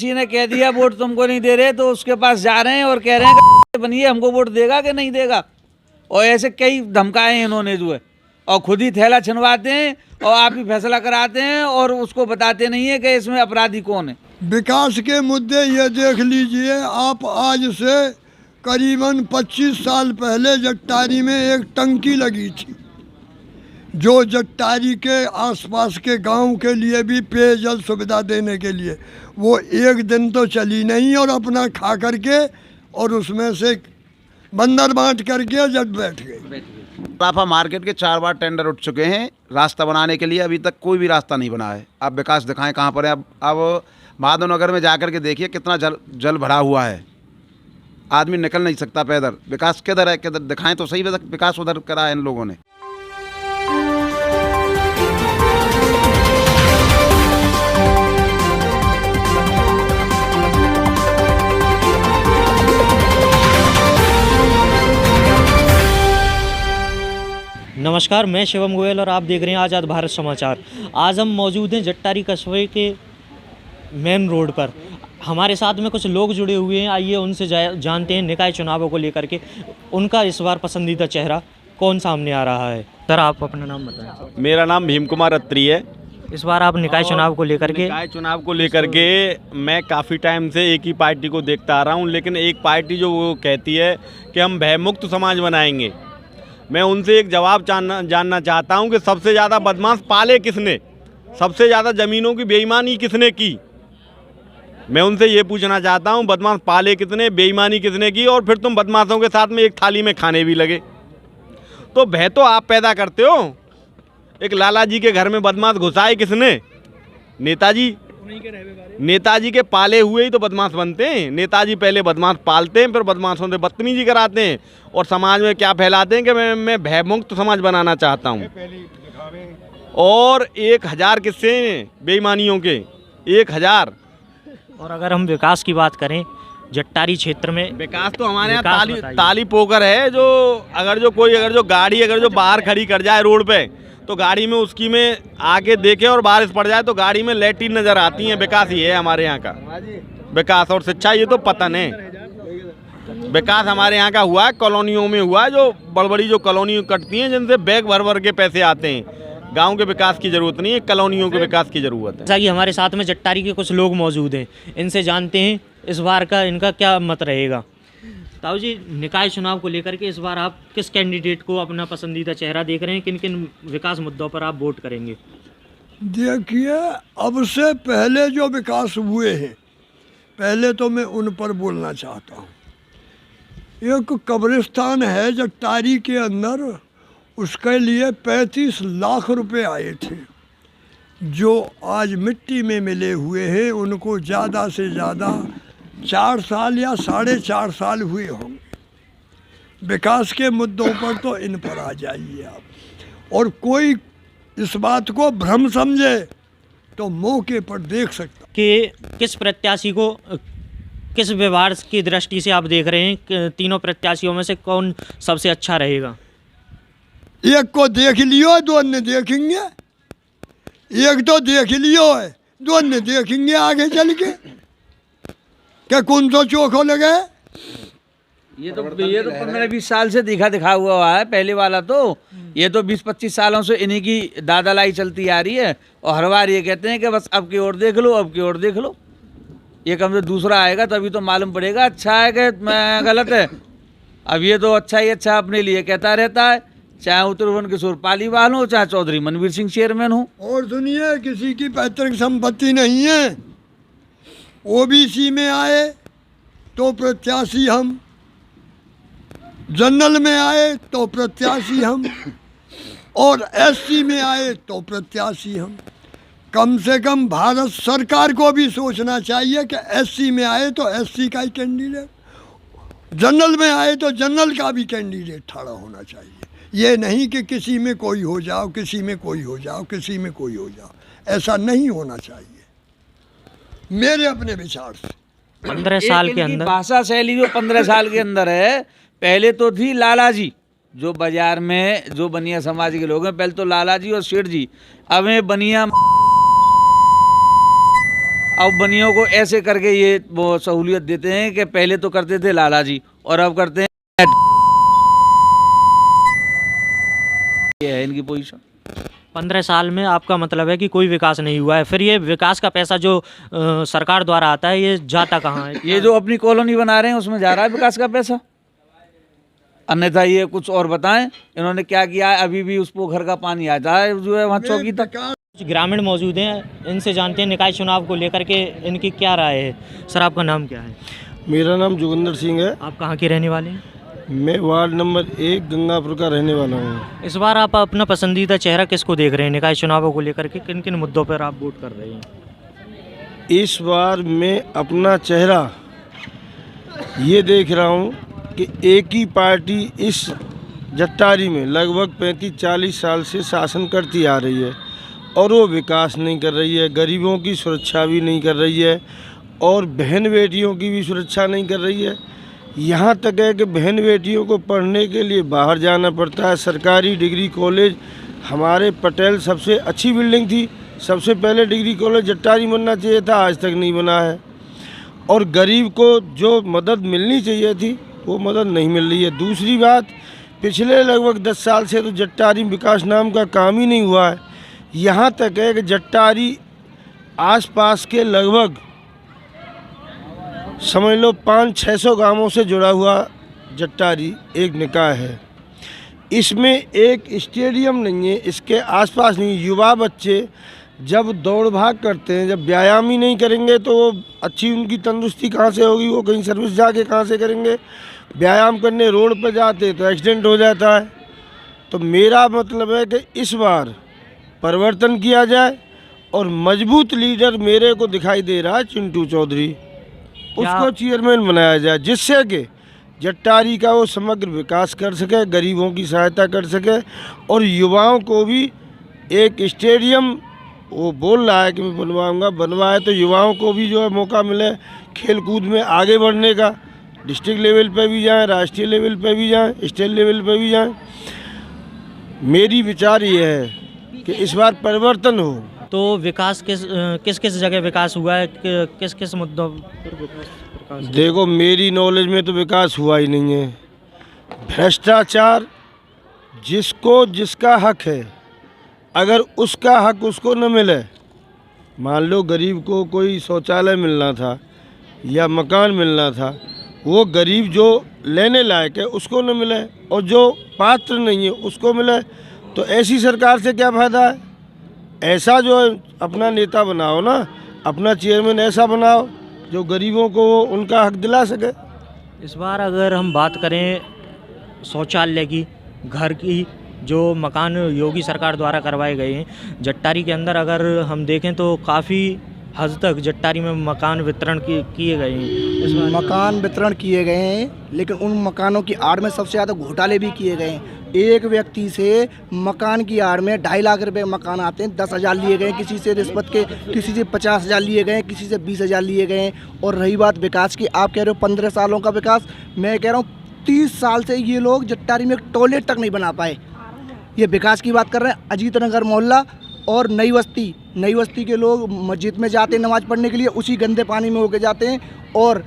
किसी ने कह दिया वोट तुमको नहीं दे रहे, तो उसके पास जा रहे हैं और कह रहे हैं बनिए हमको वोट देगा कि नहीं देगा। और ऐसे कई धमकाए हैं इन्होंने जो है, और खुद ही थैला छिनवाते हैं और आप ही फैसला कराते हैं और उसको बताते नहीं है कि इसमें अपराधी कौन है। विकास के मुद्दे ये देख लीजिए आप, आज से करीबन 25 साल पहले जट्टारी में एक टंकी लगी थी जो जट्टारी के आसपास के गांव के लिए भी पेयजल सुविधा देने के लिए, वो एक दिन तो चली नहीं और अपना खा करके और उसमें से बंदर बांट करके जब बैठ गए। राफा मार्केट के 4 बार टेंडर उठ चुके हैं रास्ता बनाने के लिए, अभी तक कोई भी रास्ता नहीं बना है। आप विकास दिखाएं कहाँ पर है। अब माधव नगर में जाकर के देखिए कितना जल भरा हुआ है, आदमी निकल नहीं सकता पैदल। विकास किधर है, किधर दिखाएं तो सही। विकास उधर करा है इन लोगों ने। नमस्कार, मैं शिवम गोयल और आप देख रहे हैं आज़ाद भारत समाचार। आज हम मौजूद हैं जट्टारी कस्बे के मेन रोड पर। हमारे साथ में कुछ लोग जुड़े हुए हैं, आइए उनसे जानते हैं निकाय चुनावों को लेकर के उनका इस बार पसंदीदा चेहरा कौन सामने आ रहा है। सर, आप अपना नाम बताएं। मेरा नाम भीम कुमार अत्री है। इस बार आप निकाय चुनाव को लेकर के मैं काफ़ी टाइम से एक ही पार्टी को देखता आ रहा हूँ, लेकिन एक पार्टी जो वो कहती है कि हम भयमुक्त समाज बनाएंगे। मैं उनसे एक जवाब जानना चाहता हूं कि सबसे ज़्यादा बदमाश पाले किसने, सबसे ज़्यादा ज़मीनों की बेईमानी किसने की। मैं उनसे ये पूछना चाहता हूं बदमाश पाले किसने, बेईमानी किसने की, और फिर तुम बदमाशों के साथ में एक थाली में खाने भी लगे। तो भय तो आप पैदा करते हो। एक लाला जी के घर में बदमाश घुसाए किसने? नेताजी के पाले हुए ही तो बदमाश बनते हैं। नेताजी पहले बदमाश पालते हैं, फिर बदमाशों से बदतमीजी कराते हैं और समाज में क्या फैलाते हैं कि मैं भयमुक्त समाज बनाना चाहता हूं। और 1000 किस्से बेईमानियों के, 1000। और अगर हम विकास की बात करें जट्टारी क्षेत्र में, विकास तो हमारे यहाँ ताली पोकर है। जो अगर जो गाड़ी बाहर खड़ी कर जाए रोड पे, तो गाड़ी में उसकी में आके देखे और बारिश पड़ जाए तो गाड़ी में लैट्रिन नज़र आती है। विकास ये है हमारे यहाँ का विकास। और शिक्षा ये तो पतन है। विकास हमारे यहाँ का हुआ है कॉलोनियों में हुआ है, जो बड़ी जो कॉलोनी कटती हैं जिनसे बैग भर के पैसे आते हैं। गांव के विकास की ज़रूरत नहीं है, कॉलोनियों के विकास की ज़रूरत है। जैसा कि हमारे साथ में जट्टारी के कुछ लोग मौजूद हैं, इनसे जानते हैं इस बार का इनका क्या मत रहेगा। ताऊ जी, निकाय चुनाव को लेकर के इस बार आप किस कैंडिडेट को अपना पसंदीदा चेहरा देख रहे हैं, किन किन विकास मुद्दों पर आप वोट करेंगे? देखिए, अब से पहले जो विकास हुए हैं, पहले तो मैं उन पर बोलना चाहता हूँ। एक कब्रिस्तान है जट्टारी के अंदर, उसके लिए 35 लाख रुपए आए थे, जो आज मिट्टी में मिले हुए हैं। उनको ज़्यादा से ज़्यादा 4 साल या 4.5 साल हुए होंगे। विकास के मुद्दों पर तो इन पर आ जाइए आप। और कोई इस बात को भ्रम समझे तो मौके पर देख सकता कि किस प्रत्याशी को किस व्यवहार की दृष्टि से आप देख रहे हैं कि तीनों प्रत्याशियों में से कौन सबसे अच्छा रहेगा? एक को देख लियो, दो अन्य देखेंगे। एक तो देख लियो है, दो अन्य देखेंगे आगे चल के क्या कौन सा चोखो लगे। ये तो 15-20 साल से दिखा हुआ है। पहले वाला तो ये तो 20-25 सालों से इन्हीं की दादालाई चलती आ रही है। और हर बार ये कहते हैं कि बस अब की ओर देख लो, अब की ओर देख लो। ये कम से दूसरा आएगा तभी तो मालूम पड़ेगा अच्छा है कि गलत है। अब ये तो अच्छा ही अच्छा अपने लिए कहता रहता है, चाहे उत्तरवन किशोर पालीवाल हो, चाहे चौधरी मनवीर सिंह चेयरमैन हो। और सुनिए, किसी की पैतृक संपत्ति नहीं है। ओबीसी में आए तो प्रत्याशी हम, जनरल में आए तो प्रत्याशी हम, और एससी में आए तो प्रत्याशी हम। कम से कम भारत सरकार को भी सोचना चाहिए कि एससी में आए तो एससी का ही कैंडिडेट, जनरल में आए तो जनरल का भी कैंडिडेट खड़ा होना चाहिए। ये नहीं कि किसी में कोई हो जाओ, किसी में कोई हो जाओ, किसी में कोई हो जाओ। ऐसा नहीं होना चाहिए मेरे अपने विचार से। 15 साल के अंदर भाषा शैली जो 15 साल के अंदर है, पहले तो थी लाला जी, जो बाजार में जो बनिया समाज के लोग हैं, पहले तो लाला जी और सेठ जी। अब बनिया अब बनियों को ऐसे करके ये वो सहूलियत देते हैं कि पहले तो करते थे लाला जी और अब करते हैं ये है इनकी पोजीशन। 15 साल में आपका मतलब है कि कोई विकास नहीं हुआ है। फिर ये विकास का पैसा जो सरकार द्वारा आता है ये जाता कहाँ है? ये जो अपनी कॉलोनी बना रहे हैं उसमें जा रहा है विकास का पैसा, अन्यथा ये कुछ और बताएं इन्होंने क्या किया है। अभी भी उस पोखर का पानी आता है जो है वहाँ चौकी तक। कुछ ग्रामीण मौजूद हैं, इनसे जानते हैं निकाय चुनाव को लेकर के इनकी क्या राय है। सर आपका नाम क्या है? मेरा नाम जोगिंदर सिंह है। आप कहाँ के रहने वाले हैं? मैं वार्ड नंबर 1 गंगापुर का रहने वाला हूँ। इस बार आप अपना पसंदीदा चेहरा किसको देख रहे हैं? निकाय चुनावों को लेकर के किन किन मुद्दों पर आप वोट कर रहे हैं? इस बार मैं अपना चेहरा ये देख रहा हूँ कि एक ही पार्टी इस जट्टारी में लगभग 35-40 साल से शासन करती आ रही है और वो विकास नहीं कर रही है, गरीबों की सुरक्षा भी नहीं कर रही है और बहन बेटियों की भी सुरक्षा नहीं कर रही है। यहाँ तक है कि बहन बेटियों को पढ़ने के लिए बाहर जाना पड़ता है। सरकारी डिग्री कॉलेज हमारे पटेल सबसे अच्छी बिल्डिंग थी, सबसे पहले डिग्री कॉलेज जट्टारी बनना चाहिए था, आज तक नहीं बना है। और गरीब को जो मदद मिलनी चाहिए थी वो मदद नहीं मिल रही है। दूसरी बात, पिछले लगभग 10 साल से तो जट्टारी विकास नाम का काम ही नहीं हुआ है। यहाँ तक है कि जट्टारी आसपास के लगभग समझ लो 500-600 गांवों से जुड़ा हुआ जट्टारी एक निकाय है। इसमें एक स्टेडियम नहीं है, इसके आसपास नहीं। युवा बच्चे जब दौड़ भाग करते हैं, जब व्यायाम ही नहीं करेंगे तो वो अच्छी उनकी तंदुरुस्ती कहाँ से होगी? वो कहीं सर्विस जाके कहाँ से करेंगे? व्यायाम करने रोड पर जाते तो एक्सीडेंट हो जाता है। तो मेरा मतलब है कि इस बार परिवर्तन किया जाए और मजबूत लीडर मेरे को दिखाई दे रहा है चिंटू चौधरी, उसको चेयरमैन बनाया जाए, जिससे कि जट्टारी का वो समग्र विकास कर सके, गरीबों की सहायता कर सके और युवाओं को भी एक स्टेडियम वो बोल रहा है कि मैं बनवाऊंगा, बनवाए तो युवाओं को भी जो है मौका मिले खेल कूद में आगे बढ़ने का, डिस्ट्रिक्ट लेवल पे भी जाएं, राष्ट्रीय लेवल पे भी जाएं, स्टेट लेवल पे भी जाएं। मेरी विचार ये है कि इस बार परिवर्तन हो। तो विकास किस किस जगह विकास हुआ है, किस किस मुद्दों पर विकास? देखो मेरी नॉलेज में तो विकास हुआ ही नहीं है। भ्रष्टाचार, जिसको जिसका हक है अगर उसका हक उसको न मिले, मान लो गरीब को कोई शौचालय मिलना था या मकान मिलना था, वो गरीब जो लेने लायक है उसको न मिले और जो पात्र नहीं है उसको मिले, तो ऐसी सरकार से क्या फ़ायदा है? ऐसा जो है अपना नेता बनाओ ना, अपना चेयरमैन ऐसा बनाओ जो गरीबों को उनका हक दिला सके। इस बार अगर हम बात करें शौचालय की, घर की, जो मकान योगी सरकार द्वारा करवाए गए हैं जट्टारी के अंदर, अगर हम देखें तो काफ़ी हद तक जट्टारी में मकान वितरण किए गए हैं। मकान वितरण किए गए हैं, लेकिन उन मकानों की आड़ में सबसे ज़्यादा घोटाले भी किए गए हैं। एक व्यक्ति से मकान की आड़ में 2.5 लाख रुपए मकान आते हैं, 10,000 लिए गए, किसी से रिश्वत के, किसी से 50,000 लिए गए, किसी से 20,000 लिए गए। और रही बात विकास की, आप कह रहे हो 15 सालों का विकास, मैं कह रहा हूँ 30 साल से ये लोग जट्टारी में एक टॉयलेट तक नहीं बना पाए। ये विकास की बात कर रहे हैं। अजीत नगर मोहल्ला और नई बस्ती के लोग मस्जिद में जाते हैं नमाज़ पढ़ने के लिए, उसी गंदे पानी में होके जाते हैं। और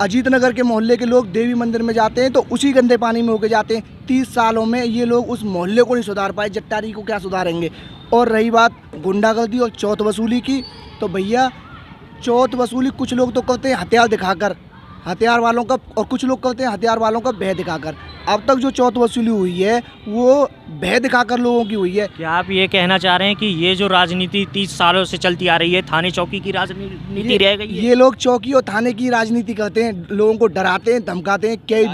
अजीत नगर के मोहल्ले के लोग देवी मंदिर में जाते हैं तो उसी गंदे पानी में होके जाते हैं। 30 सालों में ये लोग उस मोहल्ले को नहीं सुधार पाए, जट्टारी को क्या सुधारेंगे? और रही बात गुंडागर्दी और चौथ वसूली की, तो भैया चौथ वसूली कुछ लोग तो करते हैं हथियार दिखाकर, हथियार वालों का, और कुछ लोग करते हैं हथियार वालों का भय दिखाकर। अब तक जो चौथ वसूली हुई है वो भय दिखाकर लोगों की हुई है। क्या आप ये कहना चाह रहे हैं कि ये जो राजनीति 30 सालों से चलती आ रही है, थाने चौकी की राजनीति रह गई है? ये लोग चौकी और थाने की राजनीति करते हैं, लोगों को डराते हैं, धमकाते हैं। कई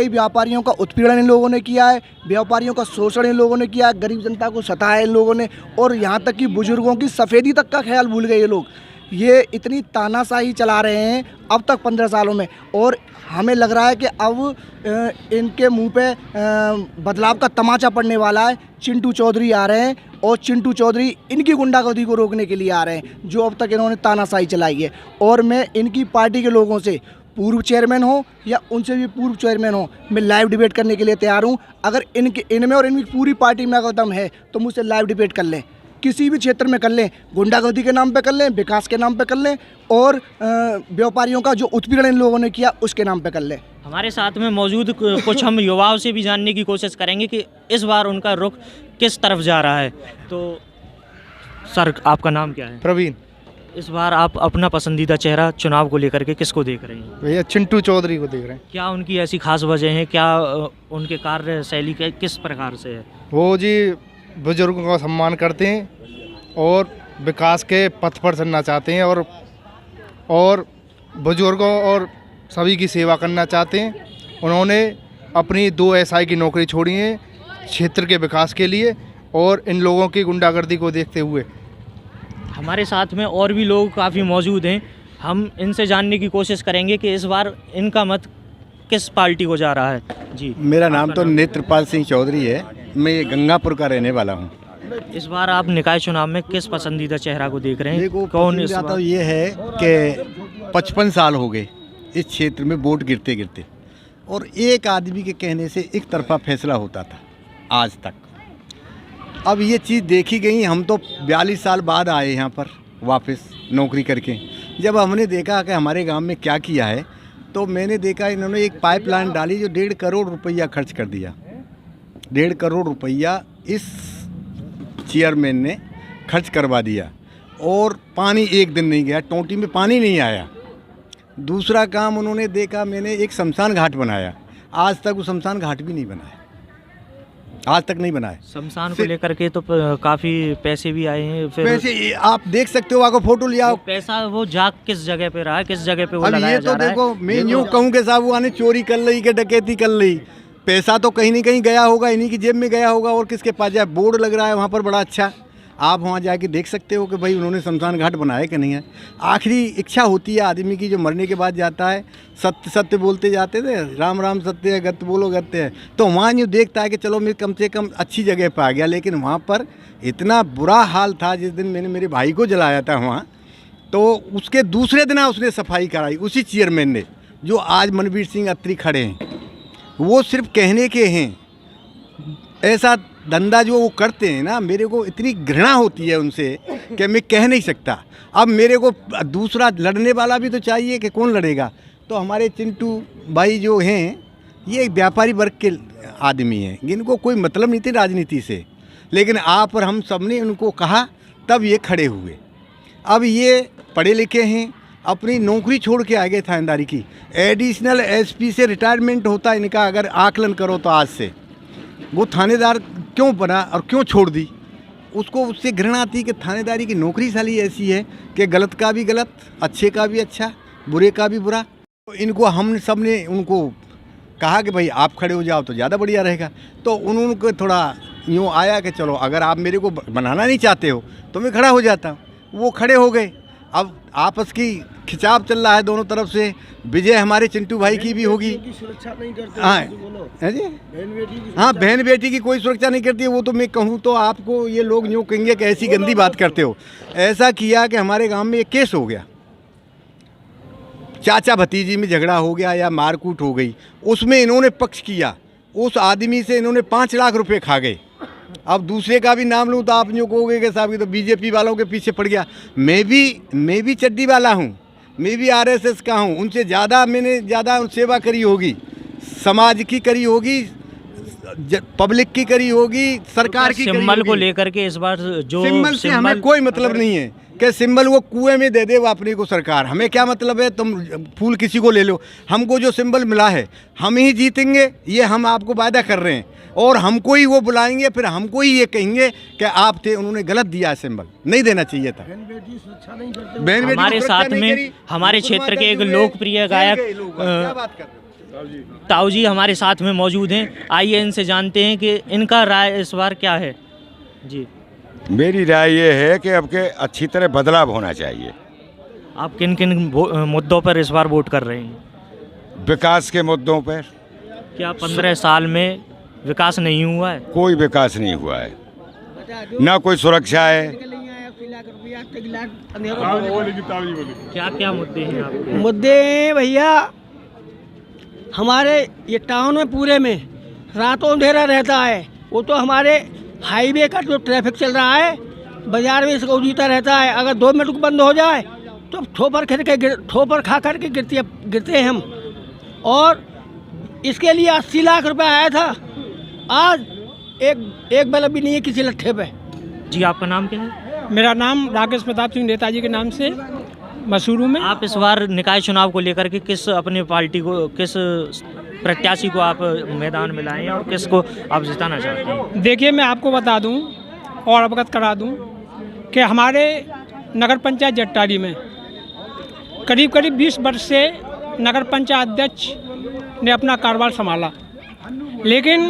व्यापारियों का उत्पीड़न इन लोगों ने किया है, व्यापारियों का शोषण इन लोगों ने किया है, गरीब जनता को सताया इन लोगों ने, और यहाँ तक कि बुजुर्गों की सफ़ेदी तक का ख्याल भूल गए ये लोग। ये इतनी तानाशाही चला रहे हैं अब तक 15 सालों में, और हमें लग रहा है कि अब इनके मुंह पे बदलाव का तमाचा पड़ने वाला है। चिंटू चौधरी आ रहे हैं और चिंटू चौधरी इनकी गुंडागर्दी को रोकने के लिए आ रहे हैं जो अब तक इन्होंने तानाशाही चलाई है। और मैं इनकी पार्टी के लोगों से, पूर्व चेयरमैन हो या उनसे भी पूर्व चेयरमैन हो, मैं लाइव डिबेट करने के लिए तैयार हूं। अगर इनमें और इनकी पूरी पार्टी में अगर दम है तो मुझसे लाइव डिबेट कर लें। किसी भी क्षेत्र में कर लें, गुंडागर्दी के नाम पे कर लें, विकास के नाम पे कर लें, और व्यापारियों का जो उत्पीड़न इन लोगों ने किया उसके नाम पे कर लें। हमारे साथ में मौजूद कुछ हम युवाओं से भी जानने की कोशिश करेंगे कि इस बार उनका रुख किस तरफ जा रहा है। तो सर, आपका नाम क्या है? प्रवीण। इस बार आप अपना पसंदीदा चेहरा चुनाव को लेकर के किसको देख रहे हैं? भैया चिंटू चौधरी को देख रहे हैं। क्या उनकी ऐसी खास वजह है? क्या उनके कार्य शैली के किस प्रकार से है? वो जी बुजुर्गों का सम्मान करते हैं और विकास के पथ पर चलना चाहते हैं और बुजुर्गों और सभी की सेवा करना चाहते हैं। उन्होंने अपनी 2 SI की नौकरी छोड़ी है क्षेत्र के विकास के लिए और इन लोगों की गुंडागर्दी को देखते हुए। हमारे साथ में और भी लोग काफ़ी मौजूद हैं, हम इनसे जानने की कोशिश करेंगे कि इस बार इनका मत किस पार्टी को जा रहा है। जी, मेरा नाम तो नेत्रपाल सिंह चौधरी है, मैं ये गंगापुर का रहने वाला हूँ। इस बार आप निकाय चुनाव में किस पसंदीदा चेहरा को देख रहे हैं? देखो, कौन इस पसंदीदा बार? तो ये है कि 55 साल हो गए इस क्षेत्र में वोट गिरते गिरते, और एक आदमी के कहने से एक तरफा फैसला होता था आज तक। अब ये चीज़ देखी गई, हम तो 42 साल बाद आए यहाँ पर वापस नौकरी करके। जब हमने देखा कि हमारे गांव में क्या किया है, तो मैंने देखा इन्होंने एक पाइपलाइन डाली जो 1.5 करोड़ रुपया खर्च कर दिया। 1.5 करोड़ रुपया इस चेयरमैन ने खर्च करवा दिया, और पानी एक दिन नहीं गया, टोंटी में पानी नहीं आया। दूसरा काम उन्होंने देखा, मैंने एक शमशान घाट बनाया, आज तक वो शमशान घाट भी नहीं बनाया, आज तक नहीं बनाया। शमशान को लेकर के तो काफ़ी पैसे भी आए हैं। फिर वैसे आप देख सकते हो, आपको फोटो लिया वो पैसा वो जाग किस जगह पे रहा है, किस जगह पे वो अब लगाया ये जा तो रहा है? देखो, मैं यूँ कहूँ कि साहब वो आने चोरी कर ली कि डकैती कर ली, पैसा तो कहीं ना कहीं गया होगा, इन्हीं की जेब में गया होगा, और किसके पास जाए। बोर्ड लग रहा है वहाँ पर बड़ा अच्छा, आप वहाँ जाके देख सकते हो कि भाई उन्होंने शमशान घाट बनाया कि नहीं है। आखिरी इच्छा होती है आदमी की जो मरने के बाद जाता है, सत्य सत्य बोलते जाते थे, राम राम सत्य है, गत्य बोलो गत्य है, तो वहाँ यूँ देखता है कि चलो मैं कम से कम अच्छी जगह पर आ गया। लेकिन वहाँ पर इतना बुरा हाल था, जिस दिन मैंने मेरे भाई को जलाया था वहाँ, तो उसके दूसरे दिन उसने सफाई कराई उसी चेयरमैन ने, जो आज मनवीर सिंह अत्री खड़े हैं। वो सिर्फ कहने के हैं, ऐसा धंधा जो वो करते हैं ना, मेरे को इतनी घृणा होती है उनसे कि मैं कह नहीं सकता। अब मेरे को दूसरा लड़ने वाला भी तो चाहिए, कि कौन लड़ेगा। तो हमारे चिंटू भाई जो हैं, ये एक व्यापारी वर्ग के आदमी हैं, जिनको कोई मतलब नहीं थी राजनीति से, लेकिन आप और हम सब ने उनको कहा, तब ये खड़े हुए। अब ये पढ़े लिखे हैं, अपनी नौकरी छोड़ के आ गए थानेदारी की। एडिशनल SP से रिटायरमेंट होता इनका, अगर आकलन करो तो आज से वो थानेदार क्यों बना और क्यों छोड़ दी। उसको उससे घृणा आती कि थानेदारी की नौकरी साली ऐसी है कि गलत का भी गलत, अच्छे का भी अच्छा, बुरे का भी बुरा। तो इनको हम सब ने उनको कहा कि भाई आप खड़े हो जाओ तो ज़्यादा बढ़िया रहेगा। तो उन्होंने थोड़ा यूँ आया कि चलो अगर आप मेरे को बनाना नहीं चाहते हो तो मैं खड़ा हो जाता। वो खड़े हो गए। अब आपस की खिंचाव चल रहा है दोनों तरफ से। विजय हमारे चिंटू भाई की भी होगी। हाँ जी, हाँ, बहन बेटी की कोई सुरक्षा नहीं करती है। वो तो मैं कहूँ तो आपको ये लोग यूँ कहेंगे कि ऐसी गंदी बात करते हो। ऐसा किया कि हमारे गांव में एक केस हो गया, चाचा भतीजी में झगड़ा हो गया या मारकूट हो गई, उसमें इन्होंने पक्ष किया। उस आदमी से इन्होंने 5 लाख रुपए खा गए। अब दूसरे का भी नाम लूँ तो आप यूँ कहोगे कि साहब ये तो बीजेपी वालों के पीछे पड़ गया। मैं भी चड्डी वाला हूँ, मैं भी RSS का हूँ। उनसे मैंने ज़्यादा सेवा करी होगी, समाज की करी होगी, पब्लिक की करी होगी, सरकार की करी होगी। सिंबल को लेकर के इस बार जो सिंबल से हमें कोई मतलब नहीं है कि सिंबल वो कुएं में दे दे वो अपने को सरकार। हमें क्या मतलब है, तुम फूल किसी को ले लो। हमको जो सिंबल मिला है हम ही जीतेंगे, ये हम आपको वादा कर रहे हैं। और हमको ही वो बुलाएंगे, फिर हमको ही ये कहेंगे कि आप थे, उन्होंने गलत दिया सिंबल, नहीं देना चाहिए था। हमारे साथ में हमारे क्षेत्र के एक लोकप्रिय गायक ताऊ जी हमारे साथ में मौजूद हैं। आइए इनसे जानते हैं कि इनका राय इस बार क्या है। जी, मेरी राय ये है कि अब के अच्छी तरह बदलाव होना चाहिए। आप किन किन मुद्दों पर इस बार वोट कर रहे हैं? विकास के मुद्दों पर। क्या 15 साल में विकास नहीं हुआ है? कोई विकास नहीं हुआ है, ना कोई सुरक्षा है। क्या क्या मुद्दे हैं आपके? मुद्दे भैया हमारे ये टाउन में पूरे में रातों अंधेरा रहता है। वो तो हमारे हाईवे का जो ट्रैफिक चल रहा है बाजार में इसको जीता रहता है। अगर 2 मिनट को बंद हो जाए तो ठोपर खा करके गिरते हैं हम। और इसके लिए 80 लाख रुपए आया था, आज एक बल्ब भी नहीं है किसी लट्ठे पे। जी आपका नाम क्या है? मेरा नाम राकेश प्रताप सिंह नेताजी के नाम से मसूरू में। आप इस बार निकाय चुनाव को लेकर के किस अपनी पार्टी को, किस प्रत्याशी को आप मैदान में लाएं और किसको आप जिताना चाहते हैं? देखिए, मैं आपको बता दूं और अवगत करा दूं कि हमारे नगर पंचायत जट्टारी में करीब 20 वर्ष से नगर पंचायत अध्यक्ष ने अपना कारोबार संभाला, लेकिन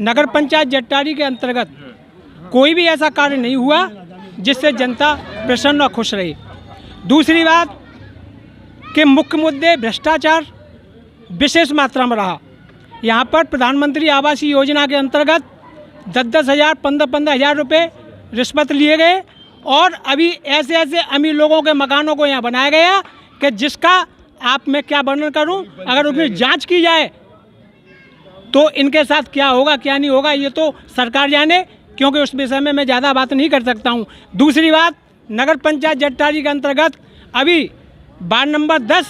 नगर पंचायत जट्टारी के अंतर्गत कोई भी ऐसा कार्य नहीं हुआ जिससे जनता प्रसन्न और खुश रही। दूसरी बात कि मुख्य मुद्दे भ्रष्टाचार विशेष मात्रा में रहा। यहाँ पर प्रधानमंत्री आवास योजना के अंतर्गत 10-10 हज़ार 15-15 हज़ार रुपये रिश्वत लिए गए और अभी ऐसे अमीर लोगों के मकानों को यहाँ बनाया गया कि जिसका आप मैं क्या वर्णन करूं। अगर उसमें जांच की जाए तो इनके साथ क्या होगा क्या नहीं होगा ये तो सरकार जाने, क्योंकि उस विषय में मैं ज़्यादा बात नहीं कर सकता हूं। दूसरी बात, नगर पंचायत जट्टारी के अंतर्गत अभी वार्ड नंबर 10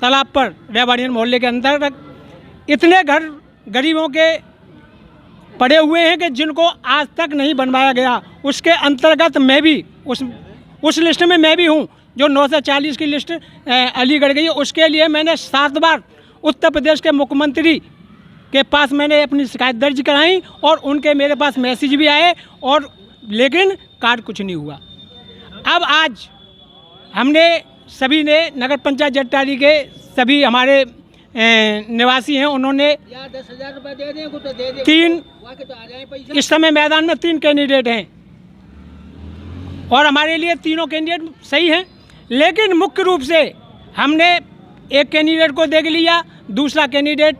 तालाब पर रेवाड़ियन मोहल्ले के अंतर्गत इतने घर गरीबों के पड़े हुए हैं कि जिनको आज तक नहीं बनवाया गया। उसके अंतर्गत मैं भी उस लिस्ट में मैं भी हूं जो 940 की लिस्ट अलीगढ़ गई है। उसके लिए मैंने 7 बार उत्तर प्रदेश के मुख्यमंत्री के पास मैंने अपनी शिकायत दर्ज कराई और उनके मेरे पास मैसेज भी आए, और लेकिन कार्ड कुछ नहीं हुआ। अब आज हमने सभी ने नगर पंचायत जट्टारी के सभी हमारे निवासी हैं, उन्होंने 10,000 रुपये दे दें तो दे दें। 3 इस समय मैदान में 3 कैंडिडेट हैं और हमारे लिए तीनों कैंडिडेट सही हैं, लेकिन मुख्य रूप से हमने एक कैंडिडेट को देख लिया, दूसरा कैंडिडेट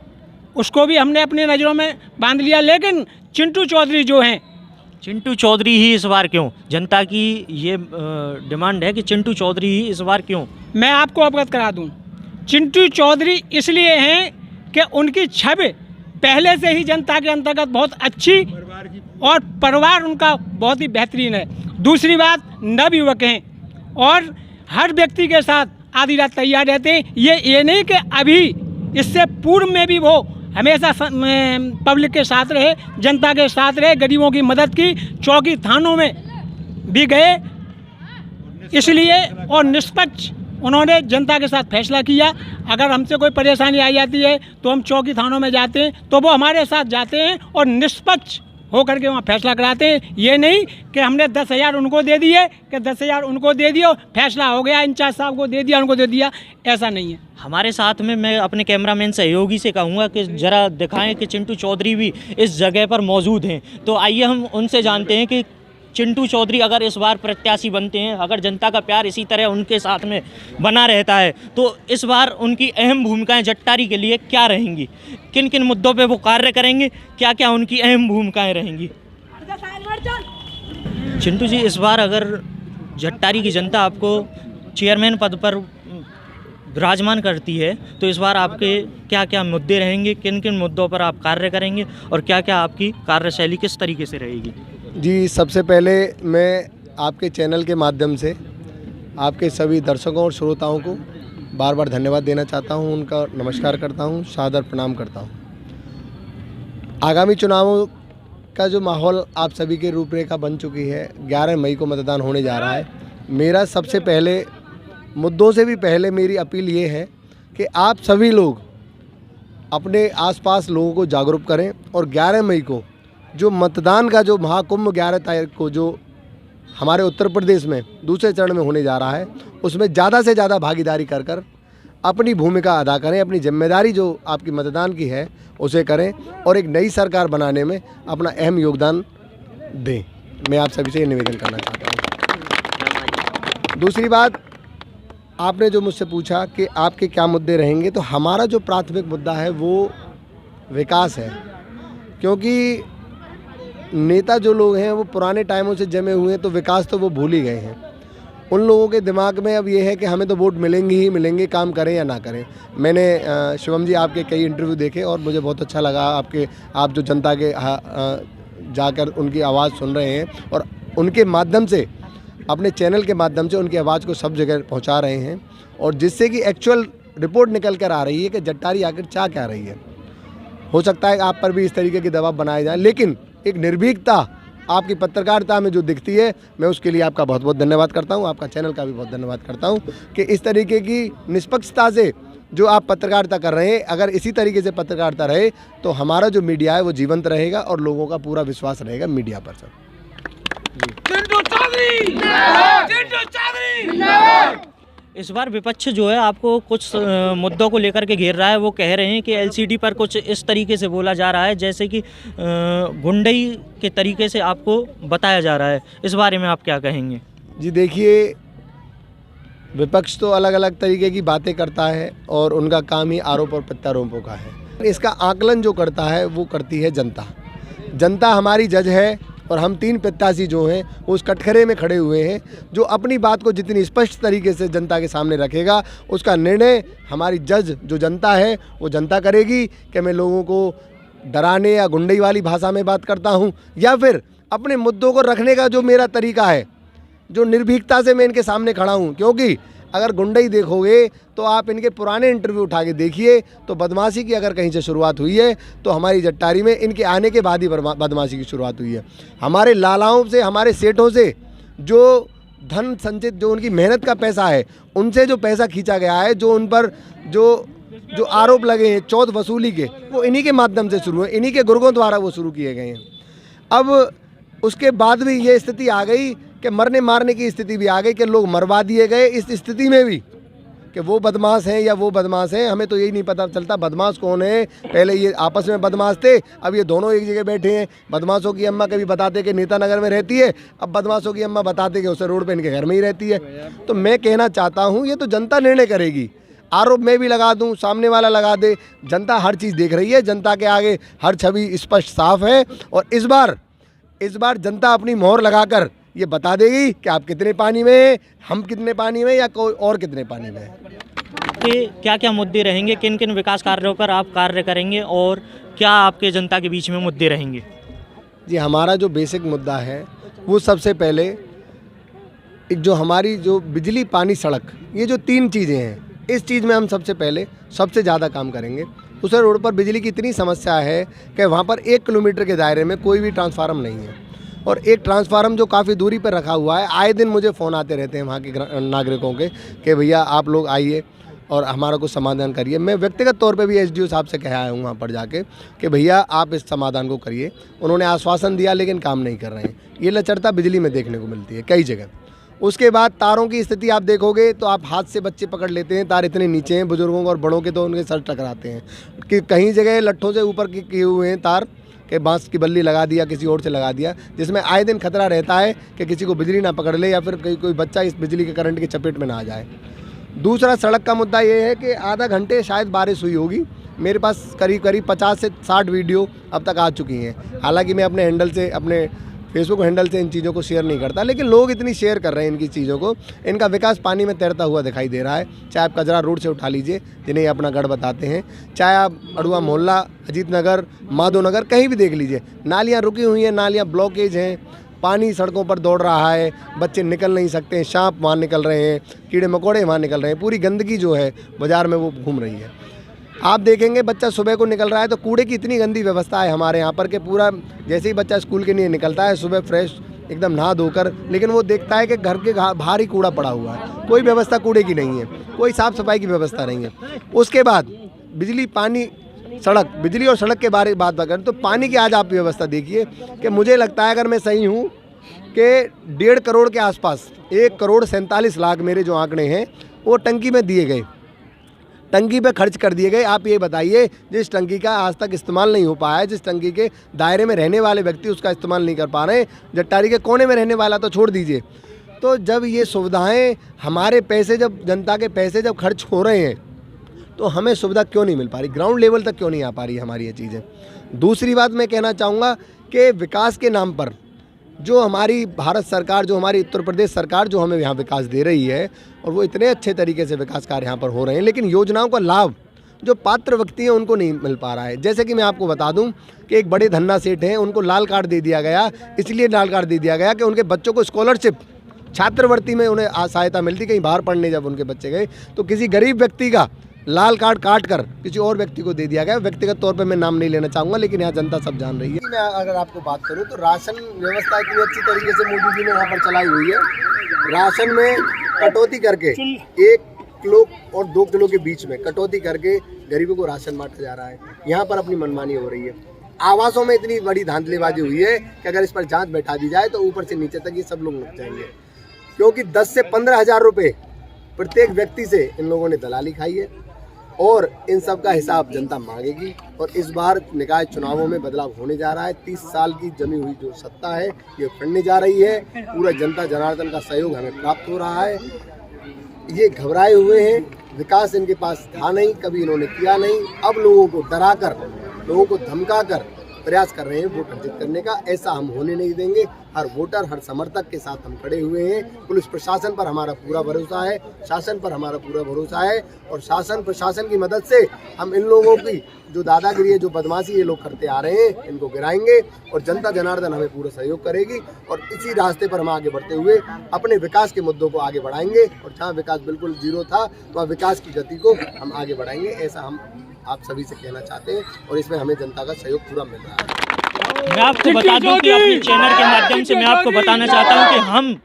उसको भी हमने अपनी नज़रों में बांध लिया, लेकिन चिंटू चौधरी जो हैं, चिंटू चौधरी ही इस बार क्यों? जनता की ये डिमांड है कि चिंटू चौधरी ही इस बार क्यों? मैं आपको अवगत करा दूं, चिंटू चौधरी इसलिए हैं कि उनकी छवि पहले से ही जनता के अंतर्गत बहुत अच्छी और परिवार उनका बहुत ही बेहतरीन है। दूसरी बात, नवयुवक हैं और हर व्यक्ति के साथ आधी रात तैयार रहते हैं। ये नहीं कि अभी, इससे पूर्व में भी वो हमेशा पब्लिक के साथ रहे, जनता के साथ रहे, गरीबों की मदद की, चौकी थानों में भी गए, इसलिए और निष्पक्ष उन्होंने जनता के साथ फैसला किया। अगर हमसे कोई परेशानी आ जाती है तो हम चौकी थानों में जाते हैं, तो वो हमारे साथ जाते हैं और निष्पक्ष होकर के वहाँ फैसला कराते हैं। ये नहीं कि हमने 10,000 उनको दे दिए कि 10,000 उनको दे दिए, फैसला हो गया, इंचार्ज साहब को दे दिया, उनको दे दिया, ऐसा नहीं है। हमारे साथ में मैं अपने कैमरामैन सहयोगी से कहूँगा कि ज़रा दिखाएं कि चिंटू चौधरी भी इस जगह पर मौजूद हैं। तो आइए हम उनसे जानते हैं कि चिंटू चौधरी अगर इस बार प्रत्याशी बनते हैं, अगर जनता का प्यार इसी तरह उनके साथ में बना रहता है, तो इस बार उनकी अहम भूमिकाएं जट्टारी के लिए क्या रहेंगी? किन किन मुद्दों पे वो कार्य करेंगे? क्या क्या उनकी अहम भूमिकाएं रहेंगी? चिंटू जी, इस बार अगर जट्टारी की जनता आपको चेयरमैन पद पर विराजमान करती है तो इस बार आपके क्या क्या मुद्दे रहेंगे? किन किन मुद्दों पर आप कार्य करेंगे और क्या क्या आपकी कार्यशैली किस तरीके से रहेगी? जी, सबसे पहले मैं आपके चैनल के माध्यम से आपके सभी दर्शकों और श्रोताओं को बार बार धन्यवाद देना चाहता हूं, उनका नमस्कार करता हूं, सादर प्रणाम करता हूं। आगामी चुनावों का जो माहौल आप सभी के रूपरेखा बन चुकी है, 11 मई को मतदान होने जा रहा है। मेरा सबसे पहले मुद्दों से भी पहले मेरी अपील ये है कि आप सभी लोग अपने आसपास लोगों को जागरूक करें और 11 मई को जो मतदान का जो महाकुंभ 11 तारीख को जो हमारे उत्तर प्रदेश में दूसरे चरण में होने जा रहा है, उसमें ज़्यादा से ज़्यादा भागीदारी कर कर अपनी भूमिका अदा करें, अपनी जिम्मेदारी जो आपकी मतदान की है उसे करें और एक नई सरकार बनाने में अपना अहम योगदान दें। मैं आप सभी से ये निवेदन करना चाहता हूँ। दूसरी बात, आपने जो मुझसे पूछा कि आपके क्या मुद्दे रहेंगे, तो हमारा जो प्राथमिक मुद्दा है वो विकास है, क्योंकि नेता जो लोग हैं वो पुराने टाइमों से जमे हुए हैं, तो विकास तो वो भूल ही गए हैं। उन लोगों के दिमाग में अब ये है कि हमें तो वोट मिलेंगे ही मिलेंगे, काम करें या ना करें। मैंने शिवम जी आपके कई इंटरव्यू देखे और मुझे बहुत अच्छा लगा आप जो जनता के जाकर उनकी आवाज़ सुन रहे हैं और उनके माध्यम से, अपने चैनल के माध्यम से उनकी आवाज़ को सब जगह पहुंचा रहे हैं, और जिससे कि एक्चुअल रिपोर्ट निकल कर आ रही है कि जट्टारी आखिर चाह क्या रही है। हो सकता है आप पर भी इस तरीके के दबाव बनाए जाए, लेकिन एक निर्भीकता आपकी पत्रकारिता में जो दिखती है, मैं उसके लिए आपका बहुत बहुत धन्यवाद करता हूं, आपका चैनल का भी बहुत धन्यवाद करता हूं कि इस तरीके की निष्पक्षता से जो आप पत्रकारिता कर रहे हैं, अगर इसी तरीके से पत्रकारिता रहे तो हमारा जो मीडिया है वो जीवंत रहेगा और लोगों का पूरा विश्वास रहेगा मीडिया पर। सर इस बार विपक्ष जो है आपको कुछ मुद्दों को लेकर के घेर रहा है। वो कह रहे हैं कि एलसीडी पर कुछ इस तरीके से बोला जा रहा है जैसे कि गुंडई के तरीके से आपको बताया जा रहा है। इस बारे में आप क्या कहेंगे? जी देखिए, विपक्ष तो अलग अलग तरीके की बातें करता है और उनका काम ही आरोप और प्रत्यारोपों का है। इसका आकलन जो करता है वो करती है जनता। जनता हमारी जज है और हम 3 प्रत्याशी जो हैं उस कटघरे में खड़े हुए हैं। जो अपनी बात को जितनी स्पष्ट तरीके से जनता के सामने रखेगा, उसका निर्णय हमारी जज जो जनता है वो जनता करेगी कि मैं लोगों को डराने या गुंडई वाली भाषा में बात करता हूँ, या फिर अपने मुद्दों को रखने का जो मेरा तरीका है, जो निर्भीकता से मैं इनके सामने खड़ा हूँ। क्योंकि अगर गुंडई देखोगे तो आप इनके पुराने इंटरव्यू उठा के देखिए तो बदमाशी की अगर कहीं से शुरुआत हुई है तो हमारी जट्टारी में इनके आने के बाद ही बदमाशी की शुरुआत हुई है। हमारे लालाओं से, हमारे सेठों से जो धन संचित, जो उनकी मेहनत का पैसा है, उनसे जो पैसा खींचा गया है, जो उन पर जो आरोप लगे हैं चौथ वसूली के, वो इन्हीं के माध्यम से शुरू है, इन्हीं के गुर्गों द्वारा वो शुरू किए गए हैं। अब उसके बाद भी ये स्थिति आ गई कि मरने मारने की स्थिति भी आ गई कि लोग मरवा दिए गए। इस स्थिति में भी कि वो बदमाश हैं या वो बदमाश हैं, हमें तो यही नहीं पता चलता बदमाश कौन है। पहले ये आपस में बदमाश थे, अब ये दोनों एक जगह बैठे हैं। बदमाशों की अम्मा कभी बताते कि नेता नगर में रहती है, अब बदमाशों की अम्मा बताते कि उसे रोड पे इनके घर में ही रहती है। तो मैं कहना चाहता हूँ ये तो जनता निर्णय करेगी। आरोप मैं भी लगा दूं, सामने वाला लगा दे, जनता हर चीज़ देख रही है। जनता के आगे हर छवि स्पष्ट साफ है और इस बार जनता अपनी मोहर लगाकर ये बता देगी कि आप कितने पानी में हैं, हम कितने पानी में या कोई और कितने पानी में है। कि क्या क्या मुद्दे रहेंगे, किन किन विकास कार्यों पर आप कार्य करेंगे और क्या आपके जनता के बीच में मुद्दे रहेंगे? जी हमारा जो बेसिक मुद्दा है वो सबसे पहले एक जो हमारी जो बिजली, पानी, सड़क, ये जो 3 चीज़ें हैं, इस चीज़ में हम सबसे ज़्यादा काम करेंगे। उस रोड पर बिजली की इतनी समस्या है कि वहाँ पर 1 किलोमीटर के दायरे में कोई भी ट्रांसफार्मर नहीं है और एक ट्रांसफार्मर जो काफ़ी दूरी पर रखा हुआ है। आए दिन मुझे फ़ोन आते रहते हैं वहाँ के नागरिकों के कि भैया आप लोग आइए और हमारा कुछ समाधान करिए। मैं व्यक्तिगत तौर पे भी एसडीओ साहब से कह आया हूँ वहाँ पर जाके कि भैया आप इस समाधान को करिए। उन्होंने आश्वासन दिया लेकिन काम नहीं कर रहे हैं। ये लचरता बिजली में देखने को मिलती है कई जगह। उसके बाद तारों की स्थिति आप देखोगे तो आप हाथ से बच्चे पकड़ लेते हैं, तार इतने नीचे हैं, बुजुर्गों और बड़ों के तो उनके सर टकराते हैं कि कहीं जगह लट्ठों से ऊपर किए हुए हैं तार के, बांस की बल्ली लगा दिया, किसी और से लगा दिया, जिसमें आए दिन खतरा रहता है कि किसी को बिजली ना पकड़ ले या फिर कोई बच्चा इस बिजली के करंट की चपेट में ना आ जाए। दूसरा सड़क का मुद्दा ये है कि आधा घंटे शायद बारिश हुई होगी, मेरे पास करीब 50 से 60 वीडियो अब तक आ चुकी हैं। हालांकि मैं अपने हैंडल से, अपने फेसबुक हैंडल से इन चीज़ों को शेयर नहीं करता, लेकिन लोग इतनी शेयर कर रहे हैं इनकी चीज़ों को। इनका विकास पानी में तैरता हुआ दिखाई दे रहा है। चाहे आप कजरा रोड से उठा लीजिए, जिन्हें अपना गढ़ बताते हैं, चाहे आप अड़ुआ मोहल्ला, अजीत नगर, माधव नगर, कहीं भी देख लीजिए, नालियाँ रुकी हुई हैं, नालियाँ ब्लॉकेज हैं, पानी सड़कों पर दौड़ रहा है, बच्चे निकल नहीं सकते हैं, सांप वहाँ निकल रहे हैं, कीड़े मकोड़े वहाँ निकल रहे हैं, पूरी गंदगी जो है बाज़ार में वो घूम रही है। आप देखेंगे बच्चा सुबह को निकल रहा है तो कूड़े की इतनी गंदी व्यवस्था है हमारे यहाँ पर कि पूरा जैसे ही बच्चा स्कूल के लिए निकलता है सुबह फ्रेश एकदम नहा धोकर, लेकिन वो देखता है कि घर के बाहर ही कूड़ा पड़ा हुआ है, कोई व्यवस्था कूड़े की नहीं है, कोई साफ़ सफाई की व्यवस्था नहीं है। उसके बाद बिजली, पानी, सड़क, बिजली और सड़क के बारे में बात करें तो पानी की आज आप व्यवस्था देखिए कि मुझे लगता है, अगर मैं सही हूँ, कि 1.5 करोड़ के आसपास, 1,47,00,000 मेरे जो आंकड़े हैं वो टंकी में दिए गए, टंकी पे खर्च कर दिए गए। आप ये बताइए, जिस टंकी का आज तक इस्तेमाल नहीं हो पाया है, जिस टंकी के दायरे में रहने वाले व्यक्ति उसका इस्तेमाल नहीं कर पा रहे हैं, जट्टारी के कोने में रहने वाला तो छोड़ दीजिए। तो जब ये सुविधाएं, हमारे पैसे, जब जनता के पैसे जब खर्च हो रहे हैं तो हमें सुविधा क्यों नहीं मिल पा रही, ग्राउंड लेवल तक क्यों नहीं आ पा रही हमारी ये चीज़ें। दूसरी बात मैं कहना चाहूँगा कि विकास के नाम पर जो हमारी भारत सरकार, जो हमारी उत्तर प्रदेश सरकार जो हमें यहाँ विकास दे रही है, और वो इतने अच्छे तरीके से विकास कार्य यहाँ पर हो रहे हैं, लेकिन योजनाओं का लाभ जो पात्र व्यक्ति हैं उनको नहीं मिल पा रहा है। जैसे कि मैं आपको बता दूं कि एक बड़े धन्ना सेठ हैं, उनको लाल कार्ड दे दिया गया, इसलिए लाल कार्ड दे दिया गया कि उनके बच्चों को स्कॉलरशिप छात्रवृत्ति में उन्हें सहायता मिलती, कहीं बाहर पढ़ने जब उनके बच्चे गए तो किसी गरीब व्यक्ति का लाल कार्ड काट कर किसी और व्यक्ति को दे दिया गया। व्यक्तिगत तौर पे मैं नाम नहीं लेना चाहूँगा, लेकिन यहाँ जनता सब जान रही है। मैं अगर आपको बात करूँ तो राशन व्यवस्था इतनी अच्छी तरीके से मोदी जी ने यहाँ पर चलाई हुई है। राशन में कटौती करके 1 किलो और 2 किलो के बीच में कटौती करके गरीबों को राशन बांटा जा रहा है। यहाँ पर अपनी मनमानी हो रही है। आवासों में इतनी बड़ी धांधलीबाजी हुई है कि अगर इस पर जांच बैठा दी जाए तो ऊपर से नीचे तक ये सब लोग लग जाएंगे, क्योंकि 10 से 15 हज़ार रुपये प्रत्येक व्यक्ति से इन लोगों ने दलाली खाई है और इन सब का हिसाब जनता मांगेगी। और इस बार निकाय चुनावों में बदलाव होने जा रहा है। 30 साल की जमी हुई जो सत्ता है ये फंडने जा रही है। पूरा जनता जनार्दन का सहयोग हमें प्राप्त हो रहा है। ये घबराए हुए हैं, विकास इनके पास था नहीं, कभी इन्होंने किया नहीं। अब लोगों को डरा कर, लोगों को धमका कर प्रयास कर रहे हैं वोट अर्जित करने का। ऐसा हम होने नहीं देंगे। हर वोटर, हर समर्थक के साथ हम खड़े हुए हैं। पुलिस प्रशासन पर हमारा पूरा भरोसा है, शासन पर हमारा पूरा भरोसा है और शासन प्रशासन की मदद से हम इन लोगों की जो दादागिरी है, जो बदमाशी ये लोग करते आ रहे हैं, इनको गिराएंगे और जनता जनार्दन हमें पूरा सहयोग करेगी। और इसी रास्ते पर हम आगे बढ़ते हुए अपने विकास के मुद्दों को आगे बढ़ाएंगे और जहाँ विकास बिल्कुल जीरो था वहाँ विकास की गति को हम आगे बढ़ाएंगे। ऐसा हम आप सभी से कहना चाहते हैं और इसमें हमें जनता का सहयोग पूरा मिल रहा है। मैं आपको बता दूं कि अपने चैनल के माध्यम से मैं आपको बताना चाहता हूं कि हम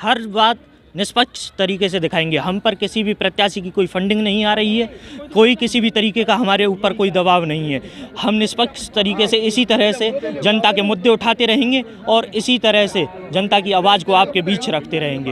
हर बात निष्पक्ष तरीके से दिखाएंगे। हम पर किसी भी प्रत्याशी की कोई फंडिंग नहीं आ रही है, कोई किसी भी तरीके का हमारे ऊपर कोई दबाव नहीं है। हम निष्पक्ष तरीके से इसी तरह से जनता के मुद्दे उठाते रहेंगे और इसी तरह से जनता की आवाज़ को आपके बीच रखते रहेंगे।